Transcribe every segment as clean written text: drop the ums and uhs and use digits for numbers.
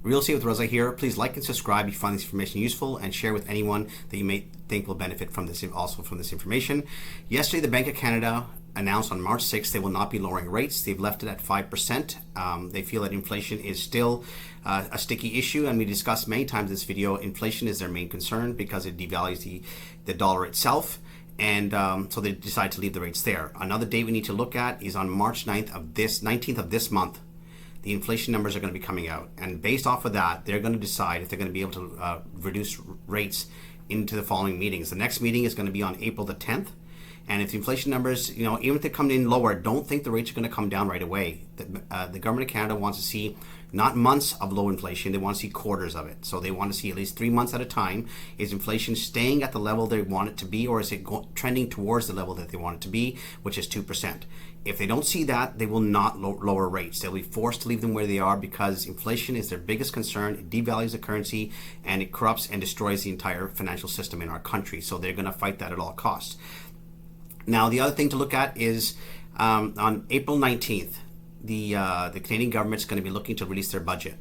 Real Estate with Reza here. Please like and subscribe if you find this information useful, and share with anyone that you may think will benefit from this, also from this information. Yesterday, the Bank of Canada announced on March 6th they will not be lowering rates. They've left it at 5%. They feel that inflation is still a sticky issue, and we discussed many times in this video, inflation is their main concern because it devalues the dollar itself. And so they decide to leave the rates there. Another date we need to look at is on March 19th of this month. The inflation numbers are going to be coming out, and based off of that, they're going to decide if they're going to be able to reduce rates into the following meetings. The next meeting is going to be on April the 10th, and if the inflation numbers, even if they come in lower, don't think the rates are going to come down right away. The government of Canada wants to see not months of low inflation, they want to see quarters of it. So they want to see at least 3 months at a time. Is inflation staying at the level they want it to be, or is it trending towards the level that they want it to be, which is 2%? If they don't see that, they will not lower rates. They'll be forced to leave them where they are because inflation is their biggest concern. It devalues the currency, and it corrupts and destroys the entire financial system in our country. So they're going to fight that at all costs. Now, the other thing to look at is on April 19th, the Canadian government is going to be looking to release their budget.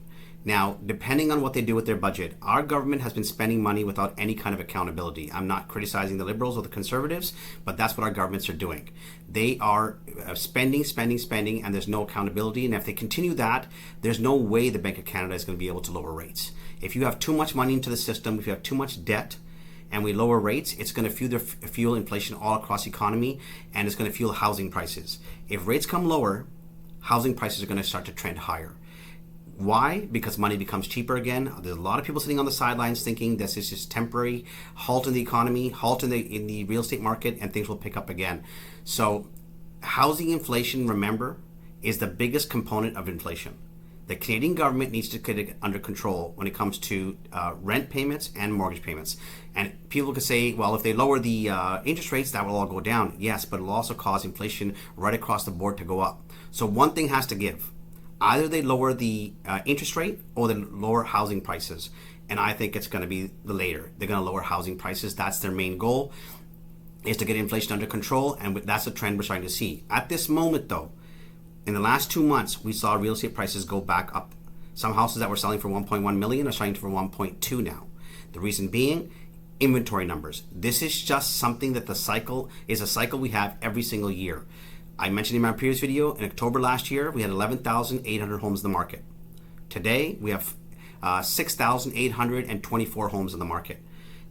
Now, depending on what they do with their budget, our government has been spending money without any kind of accountability. I'm not criticizing the Liberals or the Conservatives, but that's what our governments are doing. They are spending, and there's no accountability. And if they continue that, there's no way the Bank of Canada is going to be able to lower rates. If you have too much money into the system, if you have too much debt, and we lower rates, it's going to fuel inflation all across the economy, and it's going to fuel housing prices. If rates come lower, housing prices are going to start to trend higher. Why? Because money becomes cheaper again. There's a lot of people sitting on the sidelines thinking this is just temporary, halt in the economy, halt in the real estate market, and things will pick up again. So housing inflation, remember, is the biggest component of inflation. The Canadian government needs to get it under control when it comes to rent payments and mortgage payments. And people could say, well, if they lower the interest rates, that will all go down. Yes, but it will also cause inflation right across the board to go up. So one thing has to give. Either they lower the interest rate or they lower housing prices. And I think it's going to be the later. They're going to lower housing prices. That's their main goal, is to get inflation under control. And that's a trend we're starting to see. At this moment, though, in the last 2 months, we saw real estate prices go back up. Some houses that were selling for 1.1 million are selling for 1.2 now. The reason being, inventory numbers. This is just something that a cycle we have every single year. I mentioned in my previous video, in October last year, we had 11,800 homes in the market. Today, we have 6,824 homes in the market.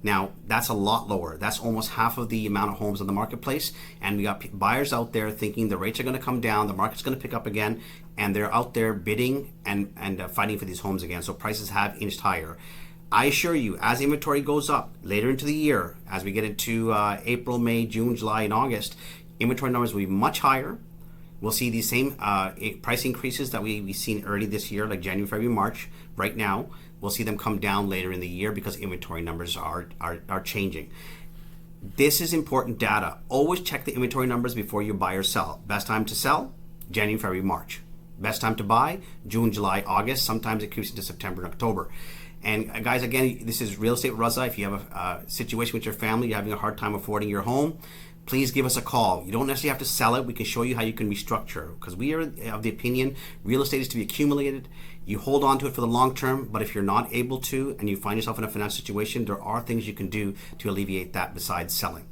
Now, that's a lot lower. That's almost half of the amount of homes in the marketplace. And we got buyers out there thinking the rates are going to come down, the market's going to pick up again, and they're out there bidding and fighting for these homes again. So prices have inched higher. I assure you, as inventory goes up later into the year, as we get into April, May, June, July, and August, inventory numbers will be much higher. We'll see these same price increases that we've seen early this year, like January, February, March. Right now, we'll see them come down later in the year because inventory numbers are changing. This is important data. Always check the inventory numbers before you buy or sell. Best time to sell, January, February, March. Best time to buy, June, July, August. Sometimes it creeps into September and October. And guys, again, this is Real Estate with Reza. If you have a situation with your family, you're having a hard time affording your home, please give us a call. You don't necessarily have to sell it. We can show you how you can restructure, because we are of the opinion real estate is to be accumulated. You hold on to it for the long term, but if you're not able to and you find yourself in a financial situation, there are things you can do to alleviate that besides selling.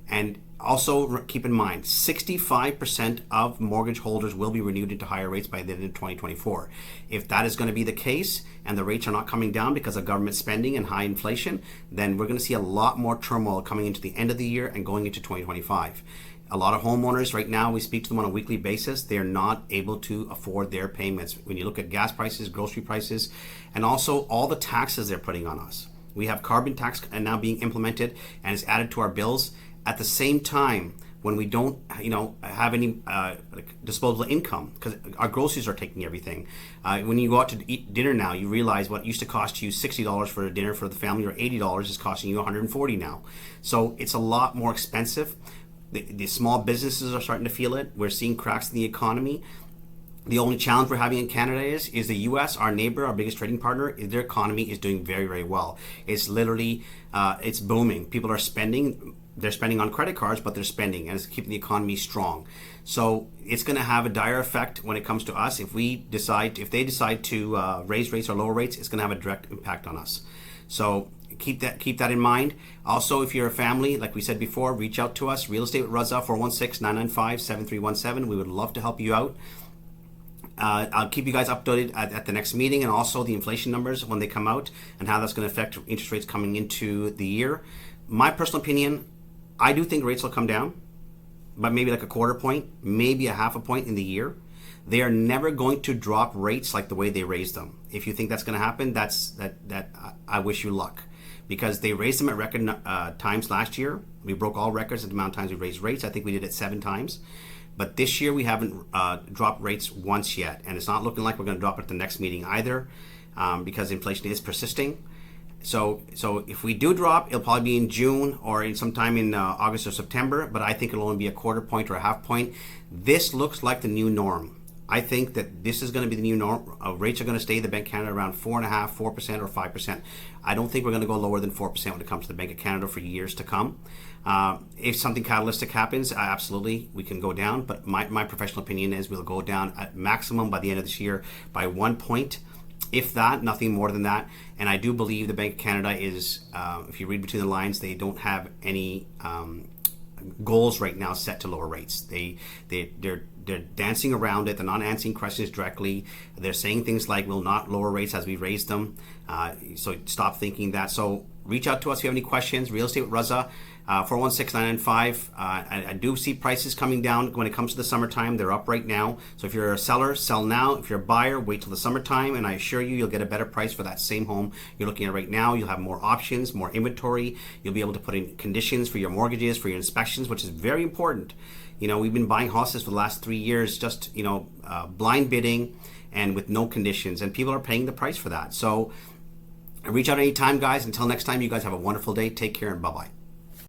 And also keep in mind, 65% of mortgage holders will be renewed into higher rates by the end of 2024. If that is going to be the case and the rates are not coming down because of government spending and high inflation, then we're going to see a lot more turmoil coming into the end of the year and going into 2025. A lot of homeowners right now, we speak to them on a weekly basis, they're not able to afford their payments. When you look at gas prices, grocery prices, and also all the taxes they're putting on us. We have carbon tax now being implemented and it's added to our bills. At the same time, when we don't, have any disposable income, because our groceries are taking everything. When you go out to eat dinner now, you realize what used to cost you $60 for a dinner for the family or $80 is costing you $140 now. So it's a lot more expensive. The small businesses are starting to feel it. We're seeing cracks in the economy. The only challenge we're having in Canada is the U.S., our neighbor, our biggest trading partner, their economy is doing very, very well. It's literally, it's booming. People are spending. they're spending on credit cards, but they're spending, and it's keeping the economy strong. So it's going to have a dire effect when it comes to us. If they decide to raise rates or lower rates, it's going to have a direct impact on us. So keep that in mind. Also, if you're a family, like we said before, reach out to us. Real Estate with Raza, 416-995-7317. We would love to help you out. I'll keep you guys updated at the next meeting, and also the inflation numbers when they come out and how that's going to affect interest rates coming into the year. My personal opinion, I do think rates will come down, but maybe like a quarter point, maybe a half a point in the year. They are never going to drop rates like the way they raised them. If you think that's going to happen, I wish you luck, because they raised them at record times last year. We broke all records at the amount of times we raised rates. I think we did it 7 times. But this year we haven't dropped rates once yet, and it's not looking like we're going to drop it at the next meeting either, because inflation is persisting. So if we do drop, it'll probably be in June or in sometime in August or September, but I think it'll only be a quarter point or a half point. This looks like the new norm. I think that this is going to be the new norm. Rates are going to stay, the Bank of Canada, around 4.5%, 4% or 5%. I don't think we're going to go lower than 4% when it comes to the Bank of Canada for years to come. If something catalytic happens, absolutely, we can go down. But my professional opinion is we'll go down at maximum by the end of this year by 1 point. If that, nothing more than that. And I do believe the Bank of Canada is, if you read between the lines, they don't have any goals right now set to lower rates. They're dancing around it. They're not answering questions directly. They're saying things like, we'll not lower rates as we raise them. So stop thinking that. So reach out to us if you have any questions. Real Estate with Raza, 416-995. I do see prices coming down when it comes to the summertime. They're up right now. So if you're a seller, sell now. If you're a buyer, wait till the summertime, and I assure you, you'll get a better price for that same home you're looking at right now. You'll have more options, more inventory. You'll be able to put in conditions for your mortgages, for your inspections, which is very important. You know, we've been buying houses for the last 3 years, just, blind bidding and with no conditions, and people are paying the price for that. So reach out anytime, guys. Until next time, you guys have a wonderful day. Take care, and bye-bye.